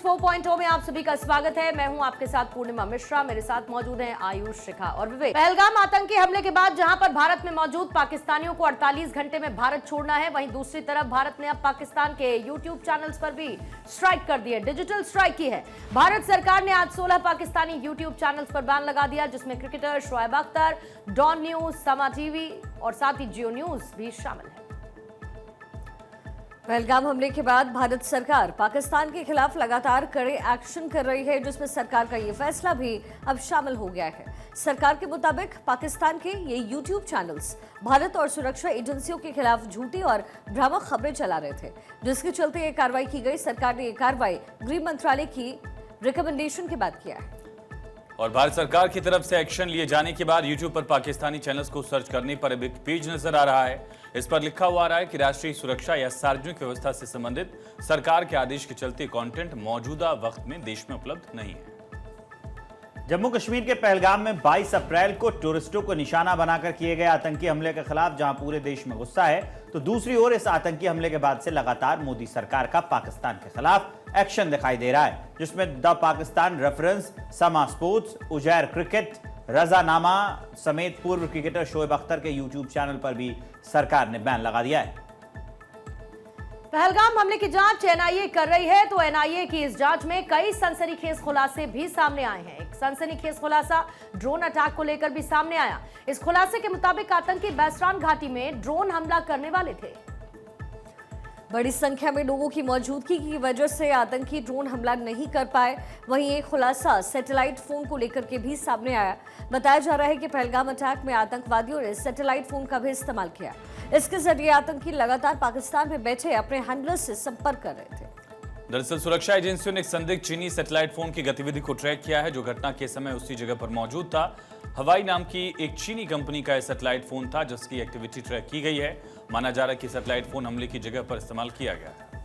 4.0 में आप सभी का स्वागत है। मैं हूं आपके साथ पूर्णिमा मिश्रा। मेरे साथ मौजूद हैं आयुष, शिखा और विवेक। पहलगाम आतंकी हमले के बाद जहां पर भारत में मौजूद पाकिस्तानियों को 48 घंटे में भारत छोड़ना है, वहीं दूसरी तरफ भारत ने अब पाकिस्तान के यूट्यूब चैनल्स पर भी स्ट्राइक कर दी है, डिजिटल स्ट्राइक की है। भारत सरकार ने आज 16 पाकिस्तानी यूट्यूब चैनल्स पर बैन लगा दिया, जिसमें cricketer Shoaib Akhtar, Dawn news, Samaa TV और साथ ही जियो न्यूज भी शामिल है। पहलगाम हमले के बाद भारत सरकार पाकिस्तान के खिलाफ लगातार कड़े एक्शन कर रही है, जिसमें सरकार का ये फैसला भी अब शामिल हो गया है। सरकार के मुताबिक पाकिस्तान के ये यूट्यूब चैनल्स भारत और सुरक्षा एजेंसियों के खिलाफ झूठी और भ्रामक खबरें चला रहे थे, जिसके चलते ये कार्रवाई की गई। सरकार ने ये कार्रवाई गृह मंत्रालय की रिकमेंडेशन के बाद किया है। और भारत सरकार की तरफ से एक्शन लिए जाने के बाद यूट्यूब पर पाकिस्तानी चैनल्स को सर्च करने पर अब एक पेज नजर आ रहा है। इस पर लिखा हुआ आ रहा है कि राष्ट्रीय सुरक्षा या सार्वजनिक व्यवस्था से संबंधित सरकार के आदेश के चलते कंटेंट मौजूदा वक्त में देश में उपलब्ध नहीं है। जम्मू कश्मीर के पहलगाम में 22 अप्रैल को टूरिस्टों को निशाना बनाकर किए गए आतंकी हमले के खिलाफ जहां पूरे देश में गुस्सा है, तो दूसरी ओर इस आतंकी हमले के बाद से लगातार मोदी सरकार का पाकिस्तान के खिलाफ एक्शन दिखाई दे रहा है, जिसमें द पाकिस्तान रेफरेंस, समा स्पोर्ट्स, उजैर क्रिकेट, रजानामा समेत पूर्व क्रिकेटर शोएब अख्तर के यूट्यूब चैनल पर भी सरकार ने बैन लगा दिया है। पहलगाम हमले की जांच एनआईए कर रही है, तो एनआईए की इस जांच में कई सनसनीखेज खुलासे भी सामने आए हैं। एक सनसनीखेज खुलासा ड्रोन अटैक को लेकर भी सामने आया। इस खुलासे के मुताबिक आतंकी बैसरान घाटी में ड्रोन हमला करने वाले थे। बड़ी संख्या में लोगों की मौजूदगी की वजह से आतंकी ड्रोन हमला नहीं कर पाए। वहीं एक खुलासा सैटेलाइट फोन को लेकर के भी सामने आया। बताया जा रहा है कि पहलगाम अटैक में आतंकवादियों ने सैटेलाइट फोन का भी इस्तेमाल किया। इसके जरिए आतंकी लगातार पाकिस्तान में बैठे अपने हैंडलर्स से संपर्क कर रहे थे। दरअसल सुरक्षा एजेंसियों ने एक संदिग्ध चीनी सैटेलाइट फोन की गतिविधि को ट्रैक किया है, जो घटना के समय उसी जगह पर मौजूद था। हवाई नाम की एक चीनी कंपनी का यह सैटेलाइट फोन था, जिसकी एक्टिविटी ट्रैक की गई है। माना जा रहा है कि सैटेलाइट फोन हमले की जगह पर इस्तेमाल किया गया है।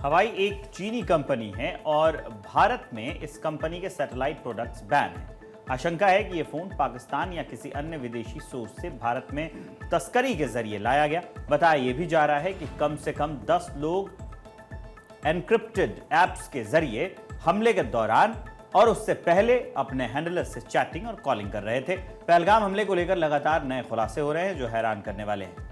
हवाई एक चीनी कंपनी है और भारत में इस कंपनी के सैटेलाइट प्रोडक्ट्स बैन हैं। आशंका है कि यह फोन पाकिस्तान या किसी अन्य विदेशी सोर्स से भारत में तस्करी के जरिए लाया गया। बताया यह भी जा रहा है कि कम से कम 10 लोग एनक्रिप्टेड ऐप्स के जरिए हमले के दौरान और उससे पहले अपने हैंडलर से चैटिंग और कॉलिंग कर रहे थे। पहलगाम हमले को लेकर लगातार नए खुलासे हो रहे हैं, जो हैरान करने वाले हैं।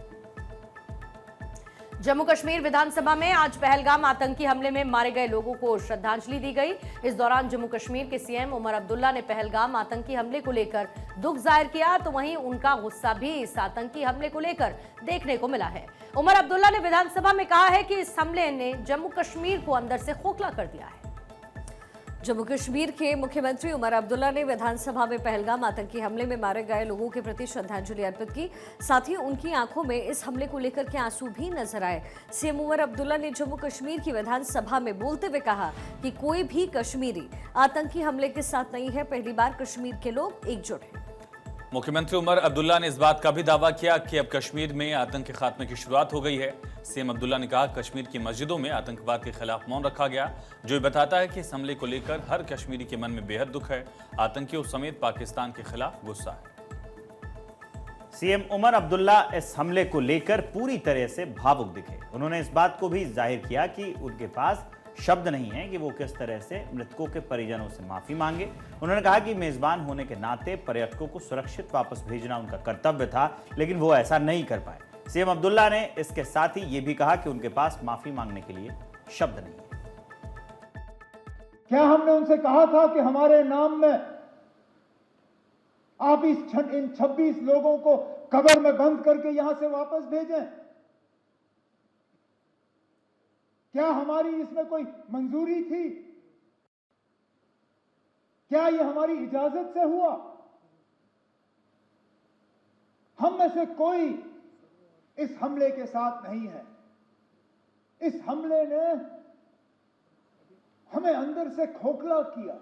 जम्मू कश्मीर विधानसभा में आज पहलगाम आतंकी हमले में मारे गए लोगों को श्रद्धांजलि दी गई। इस दौरान जम्मू कश्मीर के सीएम उमर अब्दुल्ला ने पहलगाम आतंकी हमले को लेकर दुख जाहिर किया, तो वहीं उनका गुस्सा भी इस आतंकी हमले को लेकर देखने को मिला है। उमर अब्दुल्ला ने विधानसभा में कहा है कि इस हमले ने जम्मू कश्मीर को अंदर से खोखला कर दिया है। जम्मू कश्मीर के मुख्यमंत्री उमर अब्दुल्ला ने विधानसभा में पहलगाम आतंकी हमले में मारे गए लोगों के प्रति श्रद्धांजलि अर्पित की। साथ ही उनकी आंखों में इस हमले को लेकर के आंसू भी नजर आए। सीएम उमर अब्दुल्ला ने जम्मू कश्मीर की विधानसभा में बोलते हुए कहा कि कोई भी कश्मीरी आतंकी हमले के साथ नहीं है। पहली बार कश्मीर के लोग एकजुट हैं। मुख्यमंत्री उमर अब्दुल्ला ने इस बात का भी दावा किया कि अब कश्मीर में आतंक के खात्मे की शुरुआत हो गई है। सीएम अब्दुल्ला ने कहा कश्मीर की मस्जिदों में आतंकवाद के खिलाफ मौन रखा गया, जो ये बताता है कि इस हमले को लेकर हर कश्मीरी के मन में बेहद दुख है। आतंकियों समेत पाकिस्तान के खिलाफ गुस्सा है। सीएम उमर अब्दुल्ला इस हमले को लेकर पूरी तरह से भावुक दिखे। उन्होंने इस बात को भी जाहिर किया कि उनके पास शब्द नहीं है कि वो किस तरह से मृतकों के परिजनों से माफी मांगे। उन्होंने कहा कि मेजबान होने के नाते पर्यटकों को सुरक्षित वापस भेजना उनका कर्तव्य था, लेकिन वो ऐसा नहीं कर पाए। सीएम अब्दुल्ला ने इसके साथ ही ये भी कहा कि उनके पास माफी मांगने के लिए शब्द नहीं है। क्या हमने उनसे कहा था कि हमारे नाम में आप इन 26 लोगों को कब्र में बंद करके यहां से वापस भेजें? क्या हमारी इसमें कोई मंजूरी थी? क्या यह हमारी इजाजत से हुआ? हम में से कोई इस हमले के साथ नहीं है। इस हमले ने हमें अंदर से खोखला किया।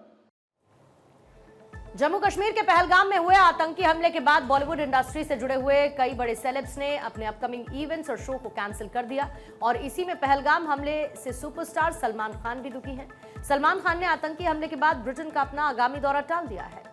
जम्मू कश्मीर के पहलगाम में हुए आतंकी हमले के बाद बॉलीवुड इंडस्ट्री से जुड़े हुए कई बड़े सेलेब्स ने अपने अपकमिंग इवेंट्स और शो को कैंसिल कर दिया, और इसी में पहलगाम हमले से सुपरस्टार सलमान खान भी दुखी हैं। सलमान खान ने आतंकी हमले के बाद ब्रिटेन का अपना आगामी दौरा टाल दिया है।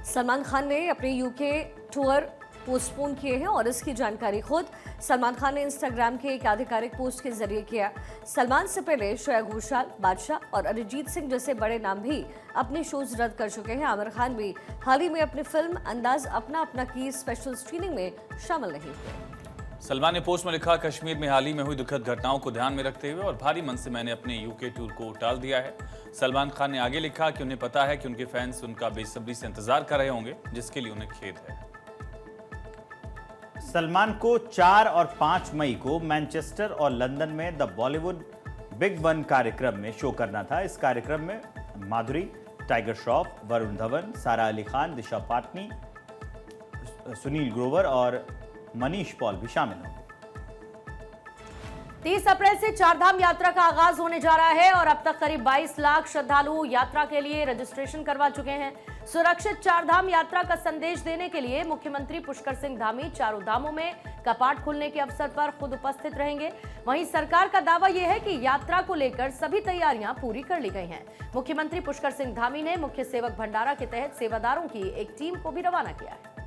सलमान खान ने अपने यूके टूर पोस्टपोन किए हैं और इसकी जानकारी खुद सलमान खान ने इंस्टाग्राम के एक आधिकारिक पोस्ट के जरिए किया। सलमान से पहले श्रेया घोषाल, बादशाह और अरिजीत सिंह जैसे बड़े नाम भी अपने शोज रद्द कर चुके हैं। आमिर खान भी हाल ही में अपनी फिल्म अंदाज अपना अपना की स्पेशल स्क्रीनिंग में शामिल नहीं हुए। सलमान ने पोस्ट में लिखा, कश्मीर में हाल ही में हुई दुखद घटनाओं को ध्यान में रखते हुए और भारी मन से मैंने अपने यूके टूर को टाल दिया है। सलमान खान ने आगे लिखा कि उन्हें पता है कि उनके फैंस उनका बेसब्री से इंतजार कर रहे होंगे, जिसके लिए उन्हें खेद है। सलमान को 4 और 5 मई को मैनचेस्टर और लंदन में द बॉलीवुड बिग वन कार्यक्रम में शो करना था। इस कार्यक्रम में माधुरी, टाइगर श्रॉफ, वरुण धवन, सारा अली खान, दिशा पाटनी, सुनील ग्रोवर और मनीष पॉल भी शामिल होंगे। 30 अप्रैल से चारधाम यात्रा का आगाज होने जा रहा है और अब तक करीब 22 लाख श्रद्धालु यात्रा के लिए रजिस्ट्रेशन करवा चुके हैं। सुरक्षित चारधाम यात्रा का संदेश देने के लिए मुख्यमंत्री पुष्कर सिंह धामी चारों धामों में कपाट खुलने के अवसर पर खुद उपस्थित रहेंगे। वहीं सरकार का दावा यह है कि यात्रा को लेकर सभी तैयारियां पूरी कर ली गई हैं। मुख्यमंत्री पुष्कर सिंह धामी ने मुख्य सेवक भंडारा के तहत सेवादारों की एक टीम को भी रवाना किया है।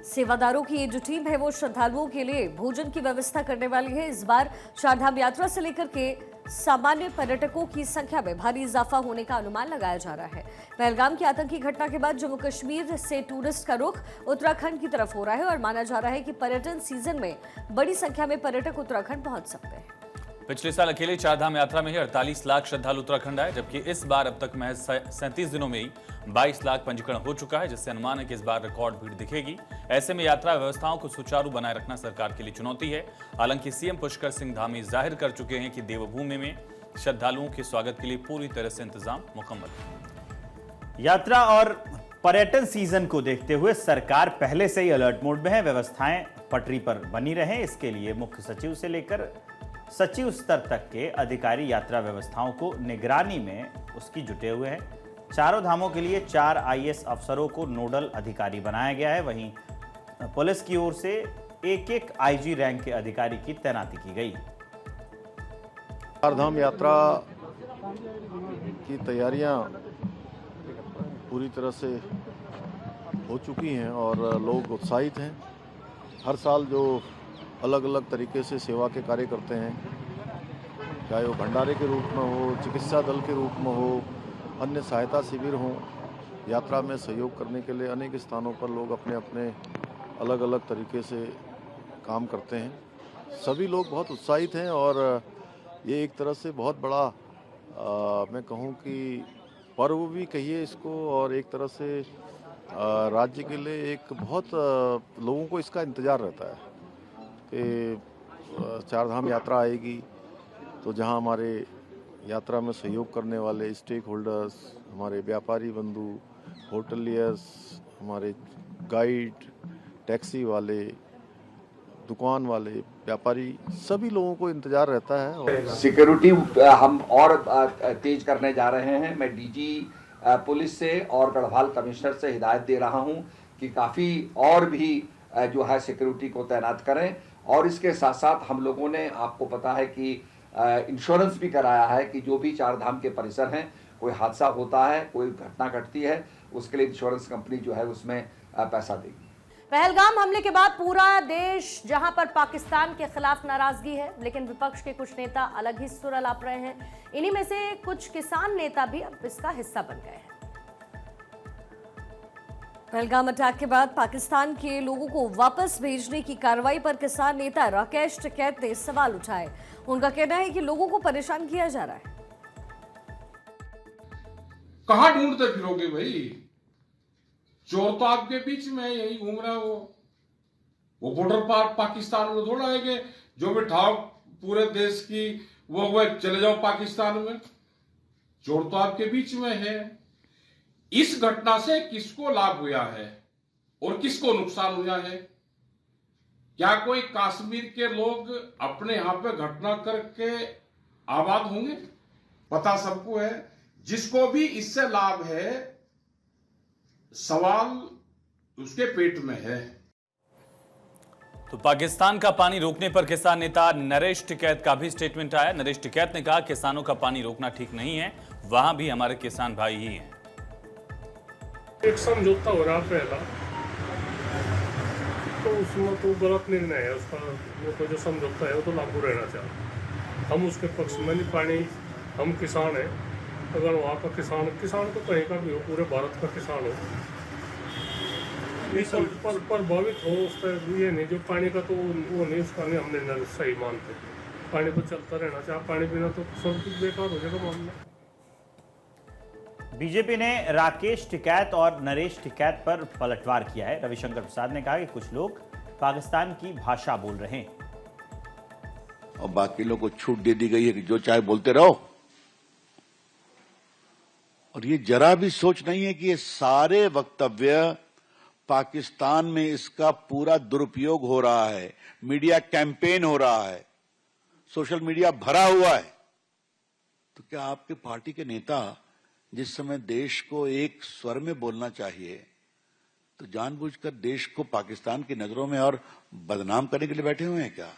सेवादारों की ये जो टीम है वो श्रद्धालुओं के लिए भोजन की व्यवस्था करने वाली है। इस बार चारधाम यात्रा से लेकर के सामान्य पर्यटकों की संख्या में भारी इजाफा होने का अनुमान लगाया जा रहा है। पहलगाम की आतंकी घटना के बाद जम्मू कश्मीर से टूरिस्ट का रुख उत्तराखंड की तरफ हो रहा है और माना जा रहा है कि पर्यटन सीजन में बड़ी संख्या में पर्यटक उत्तराखंड पहुंच सकते हैं। पिछले साल अकेले चारधाम यात्रा में ही 48 लाख श्रद्धालु उत्तराखंड आए, जबकि इस बार अब तक महज 37 दिनों में ही 22 लाख पंजीकरण हो चुका है, जिससे अनुमान है कि इस बार रिकॉर्ड भीड़ दिखेगी। ऐसे में यात्रा व्यवस्थाओं को सुचारू बनाए रखना सरकार के लिए चुनौती है। हालांकि सीएम पुष्कर सिंह धामी जाहिर कर चुके हैं कि देवभूमि में श्रद्धालुओं के स्वागत के लिए पूरी तरह से इंतजाम मुकम्मल है। यात्रा और पर्यटन सीजन को देखते हुए सरकार पहले से ही अलर्ट मोड में है। व्यवस्थाएं पटरी पर बनी रहे, इसके लिए मुख्य सचिव से लेकर सचिव स्तर तक के अधिकारी यात्रा व्यवस्थाओं को निगरानी में उसकी जुटे हुए हैं। चारों धामों के लिए 4 आईएएस अफसरों को नोडल अधिकारी बनाया गया है। वहीं पुलिस की ओर से एक आईजी रैंक के अधिकारी की तैनाती की गई। चारधाम यात्रा की तैयारियां पूरी तरह से हो चुकी हैं और लोग उत्साहित हैं। हर साल जो अलग अलग तरीके से सेवा के कार्य करते हैं, चाहे वो भंडारे के रूप में हो, चिकित्सा दल के रूप में हो, अन्य सहायता शिविर हों, यात्रा में सहयोग करने के लिए अनेक स्थानों पर लोग अपने अपने अलग अलग तरीके से काम करते हैं। सभी लोग बहुत उत्साहित हैं और ये एक तरह से बहुत बड़ा मैं कहूँ कि पर्व भी कहिए इसको, और एक तरह से राज्य के लिए एक बहुत लोगों को इसका इंतज़ार रहता है कि चारधाम यात्रा आएगी तो जहां हमारे यात्रा में सहयोग करने वाले स्टेक होल्डर्स, हमारे व्यापारी बंधु, होटलियर्स, हमारे गाइड, टैक्सी वाले, दुकान वाले, व्यापारी, सभी लोगों को इंतजार रहता है। और सिक्योरिटी हम और तेज करने जा रहे हैं। मैं डीजी पुलिस से और गढ़वाल कमिश्नर से हिदायत दे रहा हूं कि काफ़ी और भी जो है सिक्योरिटी को तैनात करें। और इसके साथ साथ हम लोगों ने, आपको पता है कि इंश्योरेंस भी कराया है कि जो भी चारधाम के परिसर हैं, कोई हादसा होता है, कोई घटना घटती है, उसके लिए इंश्योरेंस कंपनी जो है उसमें पैसा देगी। पहलगाम हमले के बाद पूरा देश जहां पर पाकिस्तान के खिलाफ नाराजगी है, लेकिन विपक्ष के कुछ नेता अलग ही सुर अलाप रहे हैं। इन्हीं में से कुछ किसान नेता भी अब इसका हिस्सा बन गए हैं। पहलगाम अटैक के बाद पाकिस्तान के लोगों को वापस भेजने की कार्रवाई पर किसान नेता राकेश टिकैत ने सवाल उठाए। उनका कहना है कि लोगों को परेशान किया जा रहा है। कहां ढूंढते फिरोगे भाई? चोर तो आपके बीच में यही घूम रहा है। वो बॉर्डर पार पाकिस्तान में थोड़ा आएंगे, जो भी ठाव पूरे देश की वो चले जाओ पाकिस्तान में। चोर तो आपके बीच में है। इस घटना से किसको लाभ हुआ है और किसको नुकसान हुआ है? क्या कोई कश्मीर के लोग अपने यहां पे घटना करके आबाद होंगे? पता सबको है। जिसको भी इससे लाभ है, सवाल उसके पेट में है। तो पाकिस्तान का पानी रोकने पर किसान नेता नरेश टिकैत का भी स्टेटमेंट आया। नरेश टिकैत ने कहा, किसानों का पानी रोकना ठीक नहीं है, वहां भी हमारे किसान भाई ही हैं। एक समझौता हो रहा पहला, तो उसमें तो गलत निर्णय है उसका। वो तो जो समझौता है वो तो लागू रहना चाहिए। हम उसके पक्ष में नहीं। पानी, हम किसान हैं, अगर वहाँ का किसान तो कहीं का भी हो, पूरे भारत का किसान हो, इस पर प्रभावित हो उस पर ये नहीं। जो पानी का तो वो नहीं, उसका नहीं हमने सही मानते। पानी तो चलता रहना चाहिए, पानी बिना तो सब कुछ बेकार हो जाएगा मामला। बीजेपी ने राकेश टिकैत और नरेश टिकैत पर पलटवार किया है। रविशंकर प्रसाद ने कहा कि कुछ लोग पाकिस्तान की भाषा बोल रहे हैं और बाकी लोगों को छूट दे दी गई है कि जो चाहे बोलते रहो। और ये जरा भी सोच नहीं है कि ये सारे वक्तव्य पाकिस्तान में इसका पूरा दुरुपयोग हो रहा है, मीडिया कैंपेन हो रहा है, सोशल मीडिया भरा हुआ है। तो क्या आपके पार्टी के नेता जिस समय देश को एक स्वर में बोलना चाहिए तो जानबूझकर देश को पाकिस्तान की नजरों में और बदनाम करने के लिए बैठे हुए हैं क्या?